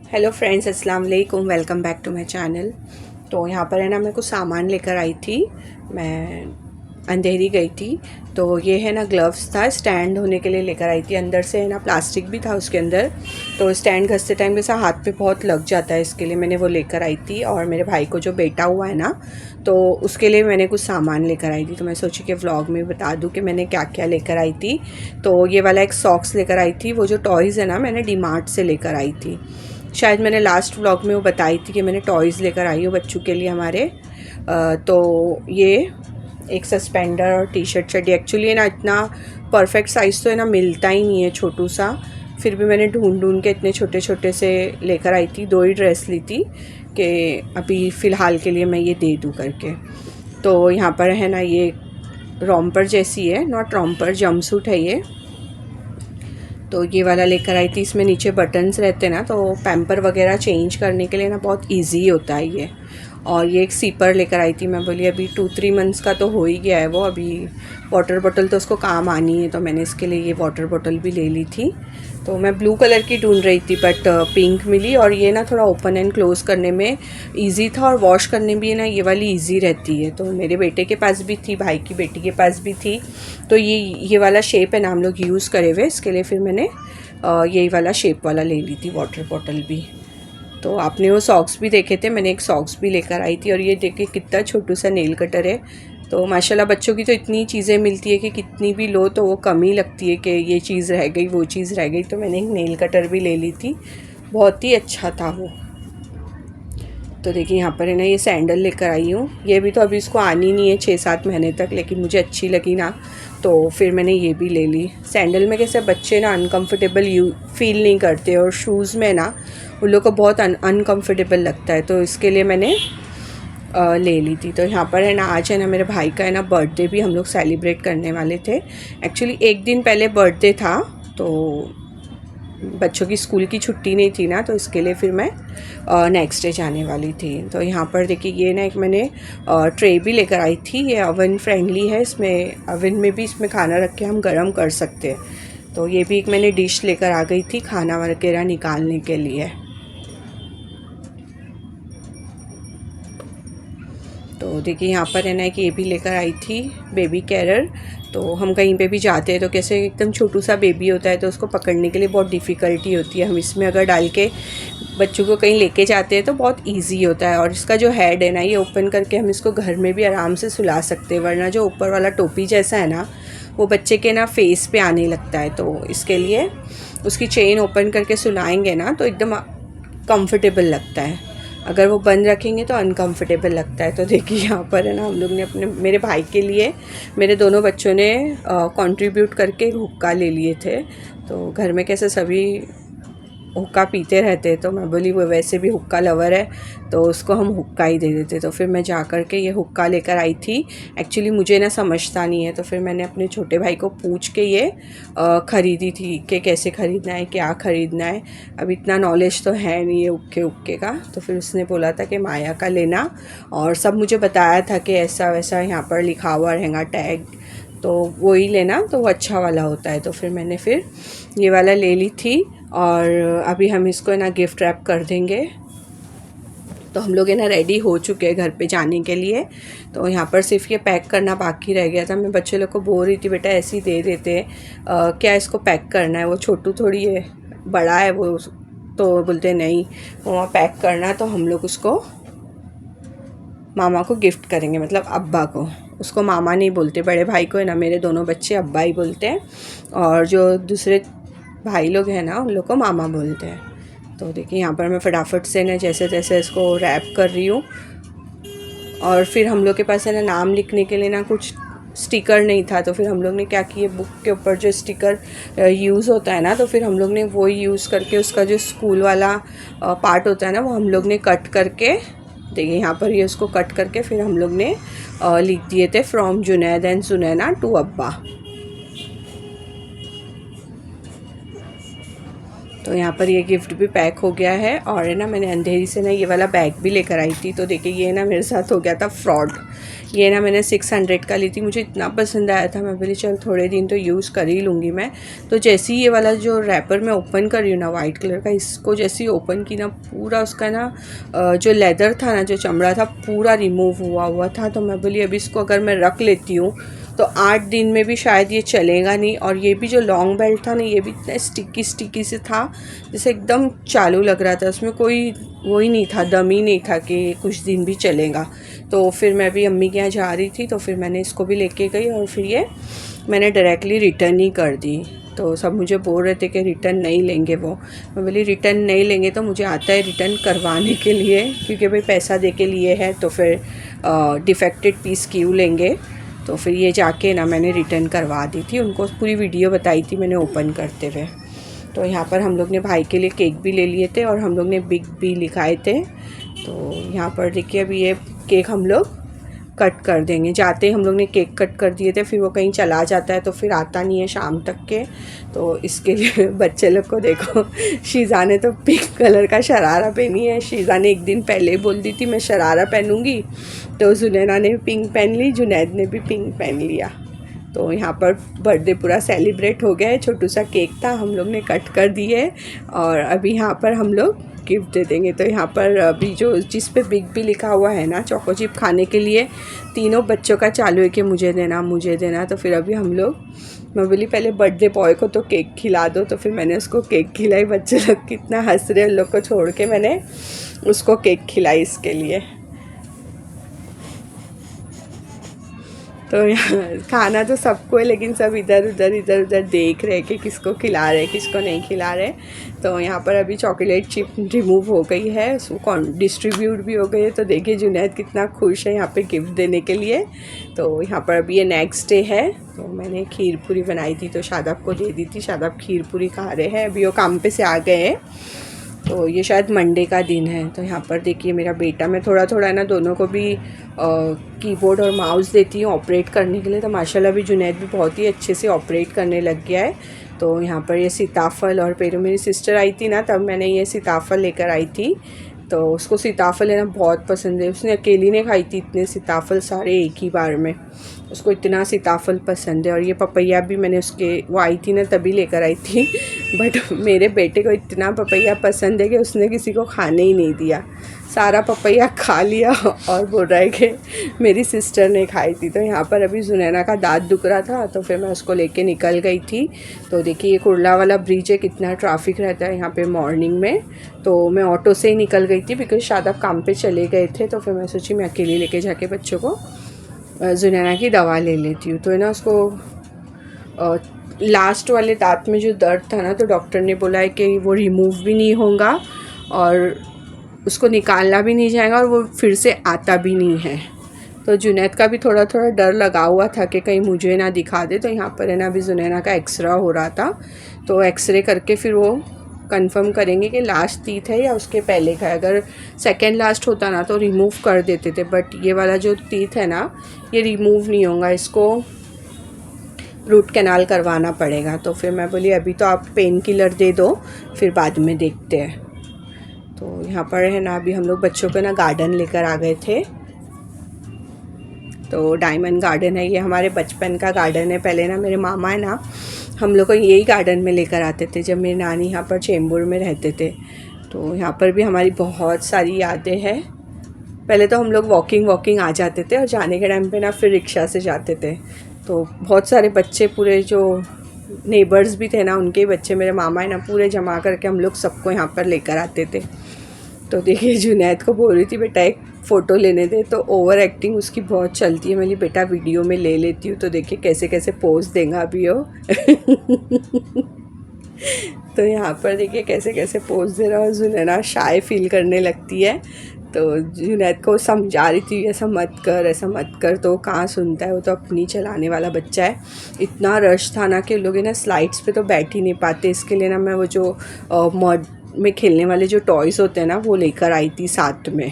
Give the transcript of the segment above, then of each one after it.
Hello friends, अस्सलाम वालेकुम। Welcome back to my channel. तो यहाँ पर है ना, मैं कुछ सामान लेकर आई थी। मैं अंधेरी गई थी, तो ये है ना ग्लव्स था, स्टैंड होने के लिए लेकर आई थी। अंदर से है ना प्लास्टिक भी था उसके अंदर, तो स्टैंड घसते टाइम जैसा हाथ पे बहुत लग जाता है, इसके लिए मैंने वो लेकर आई थी। और मेरे भाई को जो बेटा हुआ है ना, तो उसके लिए मैंने कुछ सामान लेकर आई थी। तो मैं सोची कि व्लॉग में बता दूं कि मैंने क्या क्या लेकर आई थी। तो ये वाला एक सॉक्स लेकर आई थी। वो जो टॉयज़ है ना, मैंने डीमार्ट से लेकर आई थी। शायद मैंने लास्ट व्लॉग में वो बताई थी कि मैंने टॉयज़ लेकर आई हूँ बच्चों के लिए हमारे। तो ये एक सस्पेंडर और टी शर्ट चड्डी। एक्चुअली ना इतना परफेक्ट साइज़ तो है ना मिलता ही नहीं है, छोटू सा। फिर भी मैंने ढूंढ ढूंढ के इतने छोटे छोटे से लेकर आई थी। 2 ही ड्रेस ली थी कि अभी फ़िलहाल के लिए मैं ये दे दूँ करके। तो यहाँ पर है ना, ये रॉम्पर जैसी है, नॉट रॉम्पर, जंपसूट है ये। तो ये वाला लेकर आई थी। इसमें नीचे बटन्स रहते हैं ना, तो पैम्पर वगैरह चेंज करने के लिए ना बहुत इजी होता है ये। और ये एक सीपर लेकर आई थी। मैं बोली अभी 2-3 मंथ्स का तो हो ही गया है वो, अभी वाटर बॉटल तो उसको काम आनी है, तो मैंने इसके लिए ये वाटर बॉटल भी ले ली थी। तो मैं ब्लू कलर की ढूंढ रही थी, बट पिंक मिली। और ये ना थोड़ा ओपन एंड क्लोज़ करने में इजी था, और वॉश करने भी है ना ये वाली इजी रहती है। तो मेरे बेटे के पास भी थी, भाई की बेटी के पास भी थी। तो ये वाला शेप है ना हम लोग यूज़ करे हुए, इसके लिए फिर मैंने यही वाला शेप वाला ले ली थी वाटर बॉटल भी। तो आपने वो सॉक्स भी देखे थे, मैंने एक सॉक्स भी लेकर आई थी। और ये देखिए कितना छोटू सा नेल कटर है। तो माशाल्लाह बच्चों की तो इतनी चीज़ें मिलती है कि कितनी भी लो तो वो कम ही लगती है कि ये चीज़ रह गई, वो चीज़ रह गई। तो मैंने एक नेल कटर भी ले ली थी, बहुत ही अच्छा था वो। तो देखिए यहाँ पर है ना, ये सैंडल लेकर आई हूँ। ये भी तो अभी इसको आनी नहीं है 6-7 महीने तक, लेकिन मुझे अच्छी लगी ना, तो फिर मैंने ये भी ले ली। सैंडल में कैसे बच्चे ना अनकंफर्टेबल फील नहीं करते, और शूज़ में ना उन लोग को बहुत अनकंफर्टेबल लगता है, तो इसके लिए मैंने ले ली थी। तो यहाँ पर है ना, आज है ना मेरे भाई का है ना बर्थडे भी हम लोग सेलिब्रेट करने वाले थे। एक्चुअली एक दिन पहले बर्थडे था, तो बच्चों की स्कूल की छुट्टी नहीं थी ना, तो इसके लिए फिर मैं नेक्स्ट डे जाने वाली थी। तो यहाँ पर देखिए ये ना एक मैंने ट्रे भी लेकर आई थी। ये ओवन फ्रेंडली है, इसमें ओवन में भी इसमें खाना रख के हम गर्म कर सकते हैं। तो ये भी एक मैंने डिश लेकर आ गई थी खाना वगैरह निकालने के लिए। तो देखिए यहाँ पर है ना कि ये भी लेकर आई थी बेबी कैरर। तो हम कहीं पे भी जाते हैं तो कैसे एकदम छोटू सा बेबी होता है, तो उसको पकड़ने के लिए बहुत डिफ़िकल्टी होती है। हम इसमें अगर डाल के बच्चों को कहीं लेके जाते हैं तो बहुत इजी होता है। और इसका जो हेड है ना, ये ओपन करके हम इसको घर में भी आराम से सुला सकते हैं, वरना जो ऊपर वाला टोपी जैसा है ना, वो बच्चे के ना फेस पे आने लगता है। तो इसके लिए उसकी चेन ओपन करके सुलाएंगे ना तो एकदम कंफर्टेबल लगता है। अगर वो बंद रखेंगे तो अनकंफर्टेबल लगता है। तो देखिए यहाँ पर है ना, हम लोग ने अपने मेरे भाई के लिए, मेरे दोनों बच्चों ने कंट्रीब्यूट करके हुक्का ले लिए थे। तो घर में कैसे सभी हुक्का पीते रहते, तो मैं बोली वो वैसे भी हुक्का लवर है, तो उसको हम हुक्का ही दे देते। तो फिर मैं जा कर के ये हुक्का लेकर आई थी। एक्चुअली मुझे ना समझता नहीं है, तो फिर मैंने अपने छोटे भाई को पूछ के ये ख़रीदी थी कि कैसे ख़रीदना है, क्या ख़रीदना है। अब इतना नॉलेज तो है नहीं है हुक्के का। तो फिर उसने बोला था कि माया का लेना, और सब मुझे बताया था कि ऐसा वैसा यहाँ पर लिखा हुआ रहेगा टैग, तो वो ही लेना, तो वो अच्छा वाला होता है। तो फिर मैंने फिर ये वाला ले ली थी। और अभी हम इसको ना गिफ्ट रैप कर देंगे। तो हम लोग है ना रेडी हो चुके हैं घर पे जाने के लिए। तो यहाँ पर सिर्फ ये पैक करना बाकी रह गया था। मैं बच्चे लोग को बोल रही थी, बेटा ऐसे ही दे देते, क्या इसको पैक करना है, वो छोटू थोड़ी है, बड़ा है वो। तो बोलते नहीं, वहाँ पैक करना। तो हम लोग उसको मामा को गिफ्ट करेंगे, मतलब अब्बा को। उसको मामा नहीं बोलते, बड़े भाई को है ना मेरे दोनों बच्चे अब्बा ही बोलते हैं, और जो दूसरे भाई लोग हैं ना उन लोग को मामा बोलते हैं। तो देखिए यहाँ पर मैं फटाफट से ना जैसे तैसे इसको रैप कर रही हूँ। और फिर हम लोग के पास है ना नाम लिखने के लिए ना कुछ स्टिकर नहीं था, तो फिर हम लोग ने क्या किया, बुक के ऊपर जो स्टिकर यूज़ होता है ना, तो फिर हम लोग ने वो यूज़ करके उसका जो स्कूल वाला पार्ट होता है ना, वो हम लोग ने कट करके, देखिए यहाँ पर ये उसको कट करके फिर हम लोग ने लिख दिए थे, from Junaid and Sunaina to अब्बा। तो यहाँ पर ये गिफ्ट भी पैक हो गया है। और है ना, मैंने अंधेरी से ना ये वाला बैग भी लेकर आई थी। तो देखिए ये ना मेरे साथ हो गया था फ्रॉड। ये ना मैंने 600 का ली थी, मुझे इतना पसंद आया था, मैं बोली चल थोड़े दिन तो यूज़ कर ही लूँगी मैं। तो जैसे ही ये वाला जो रैपर मैं ओपन कर रही हूँ ना वाइट कलर का, इसको जैसे ही ओपन की ना, पूरा उसका ना जो लेदर था ना, जो चमड़ा था, पूरा रिमूव हुआ था। तो मैं बोली अभी इसको अगर मैं रख लेती हूँ तो 8 दिन में भी शायद ये चलेगा नहीं। और ये भी जो लॉन्ग बेल्ट था ना, ये भी इतना स्टिकी से था, जैसे एकदम चालू लग रहा था, उसमें कोई वो ही नहीं था, दम ही नहीं था कि कुछ दिन भी चलेगा। तो फिर मैं भी अम्मी के यहाँ जा रही थी, तो फिर मैंने इसको भी लेके गई और फिर ये मैंने डायरेक्टली रिटर्न ही कर दी। तो सब मुझे बोल रहे थे कि रिटर्न नहीं लेंगे वो। मैं बोली रिटर्न नहीं लेंगे तो मुझे आता है रिटर्न करवाने के लिए, क्योंकि भाई पैसा दे के लिए है तो फिर डिफेक्टेड पीस क्यों लेंगे। तो फिर ये जाके ना मैंने रिटर्न करवा दी थी, उनको पूरी वीडियो बताई थी मैंने ओपन करते हुए। तो यहाँ पर हम लोग ने भाई के लिए केक भी ले लिए थे और हम लोग ने बिग बी लिखाए थे। तो यहाँ पर देखिए अभी ये केक हम लोग कट कर देंगे। जाते ही हम लोग ने केक कट कर दिए थे, फिर वो कहीं चला जाता है तो फिर आता नहीं है शाम तक के। तो इसके लिए बच्चे लोग को देखो, शीज़ा ने तो पिंक कलर का शरारा पहनी है। शीज़ा ने एक दिन पहले बोल दी थी मैं शरारा पहनूंगी, तो जुनैना ने भी पिंक पहन ली, जुनैद ने भी पिंक पहन लिया। तो यहाँ पर बर्थडे पूरा सेलिब्रेट हो गया है। छोटू सा केक था, हम लोग ने कट कर दिए और अभी यहाँ पर हम लोग गिफ्ट दे देंगे। तो यहाँ पर अभी जो जिस पे बिग बी लिखा हुआ है ना, चोको चिप खाने के लिए तीनों बच्चों का चालू है कि मुझे देना मुझे देना। तो फिर अभी हम लोग, मैं बोली पहले बर्थडे बॉय को तो केक खिला दो, तो फिर मैंने उसको केक खिलाई। बच्चे लोग कितना हंस रहे, उन लोग को छोड़ के मैंने उसको केक खिलाई इसके लिए। तो यहाँ खाना तो सबको है, लेकिन सब इधर उधर देख रहे कि किसको खिला रहे किसको नहीं खिला रहे। तो यहाँ पर अभी चॉकलेट चिप रिमूव हो गई है, उसको डिस्ट्रीब्यूट भी हो गई है। तो देखिए जुनैद कितना खुश है यहाँ पे गिफ्ट देने के लिए। तो यहाँ पर अभी ये नेक्स्ट डे है, तो मैंने खीर पूरी बनाई थी तो शादाब को दे दी थी। शादाब खीर पूरी खा रहे हैं, अभी वो काम पे से आ गए हैं। तो ये शायद मंडे का दिन है। तो यहाँ पर देखिए मेरा बेटा, मैं थोड़ा थोड़ा ना दोनों को भी कीबोर्ड और माउस देती हूँ ऑपरेट करने के लिए। तो माशाल्लाह भी जुनैद भी बहुत ही अच्छे से ऑपरेट करने लग गया है। तो यहाँ पर ये सीताफल, और पहले मेरी सिस्टर आई थी ना, तब मैंने ये सीताफल लेकर आई थी। तो उसको सीताफल लेना बहुत पसंद है, उसने अकेली ने खाई थी इतने सीताफल सारे एक ही बार में, उसको इतना सीताफल पसंद है। और ये पपैया भी मैंने उसके, वो आई थी ना तभी लेकर आई थी, बट मेरे बेटे को इतना पपैया पसंद है कि उसने किसी को खाने ही नहीं दिया, सारा पपैया खा लिया और बोल रहा है कि मेरी सिस्टर ने खाई थी। तो यहाँ पर अभी जुनैना का दांत दुख रहा था, तो फिर मैं उसको लेके निकल गई थी। तो देखिए ये कुर्ला वाला ब्रिज है, कितना ट्रैफिक रहता है यहाँ पे मॉर्निंग में। तो मैं ऑटो से ही निकल गई थी बिकॉज शादाब काम पे चले गए थे। तो फिर मैं सोची मैं अकेले लेके जाके बच्चों को जुनैना की दवा ले लेती हूँ। तो है ना, उसको लास्ट वाले दांत में जो दर्द था ना, तो डॉक्टर ने बोला है कि वो रिमूव भी नहीं होगा और उसको निकालना भी नहीं जाएगा और वो फिर से आता भी नहीं है। तो जुनैद का भी थोड़ा थोड़ा डर लगा हुआ था कि कहीं मुझे ना दिखा दे। तो यहाँ पर है ना अभी जुनैना का एक्सरे हो रहा था, तो एक्सरे करके फिर वो कंफर्म करेंगे कि लास्ट टीथ है या उसके पहले का है। अगर सेकेंड लास्ट होता ना तो रिमूव कर देते थे, बट ये वाला जो टीथ है ना ये रिमूव नहीं होगा, इसको रूट कैनाल करवाना पड़ेगा। तो फिर मैं बोली अभी तो आप पेन किलर दे दो, फिर बाद में देखते हैं। तो यहाँ पर है ना अभी हम लोग बच्चों को ना गार्डन लेकर आ गए थे। तो डायमंड गार्डन है, ये हमारे बचपन का गार्डन है। पहले ना मेरे मामा है ना हम लोग को यही गार्डन में लेकर आते थे जब मेरी नानी यहाँ पर चेंबूर में रहते थे। तो यहाँ पर भी हमारी बहुत सारी यादें हैं। पहले तो हम लोग वॉकिंग आ जाते थे और जाने के टाइम पे ना फिर रिक्शा से जाते थे। तो बहुत सारे बच्चे, पूरे जो नेबर्स भी थे ना उनके बच्चे, मेरे मामा है ना पूरे जमा करके हम लोग सबको यहाँ पर लेकर आते थे। तो देखिए जुनैद को बोल रही थी बेटा एक फ़ोटो लेने दे, तो ओवर एक्टिंग उसकी बहुत चलती है। मैं बेटा वीडियो में ले लेती हूँ। तो देखिए कैसे कैसे पोज देगा अभी वो तो यहाँ पर देखिए कैसे कैसे पोज दे रहा है। जुनैना शाय फील करने लगती है, तो जुनैद को समझा रही थी ऐसा मत कर, तो कहाँ सुनता है, वो तो अपनी चलाने वाला बच्चा है। इतना रश था ना कि लोग ना स्लाइड्स पे तो बैठ ही नहीं पाते। इसके लिए ना मैं वो जो मड में खेलने वाले जो टॉयज़ होते हैं ना वो लेकर आई थी साथ में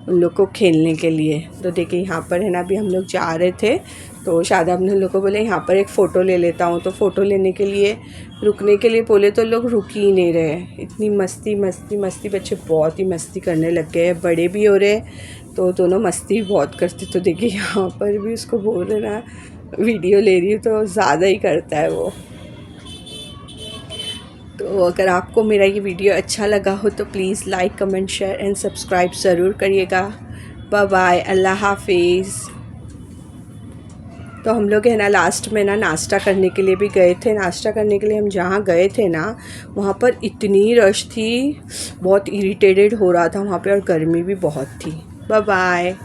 उन लोग को खेलने के लिए। तो देखिए यहाँ पर है ना अभी हम लोग जा रहे थे, तो शादाब ने लोगों को बोले यहाँ पर एक फ़ोटो ले लेता हूँ, तो फ़ोटो लेने के लिए रुकने के लिए बोले तो लोग रुक ही नहीं रहे। इतनी मस्ती मस्ती मस्ती, बच्चे बहुत ही मस्ती करने लग गए, बड़े भी हो रहे तो दोनों मस्ती बहुत करते। तो देखिए यहाँ पर भी उसको बोल रहे ना वीडियो ले रही हूँ, तो ज़्यादा ही करता है वो। तो अगर आपको मेरा ये वीडियो अच्छा लगा हो तो please like comment share and subscribe ज़रूर करिएगा। बाय बाय, अल्लाह हाफिज़। तो हम लोग है ना लास्ट में ना नाश्ता करने के लिए भी गए थे। नाश्ता करने के लिए हम जहाँ गए थे ना वहाँ पर इतनी रश थी, बहुत इरिटेटेड हो रहा था वहाँ पे, और गर्मी भी बहुत थी। Bye bye.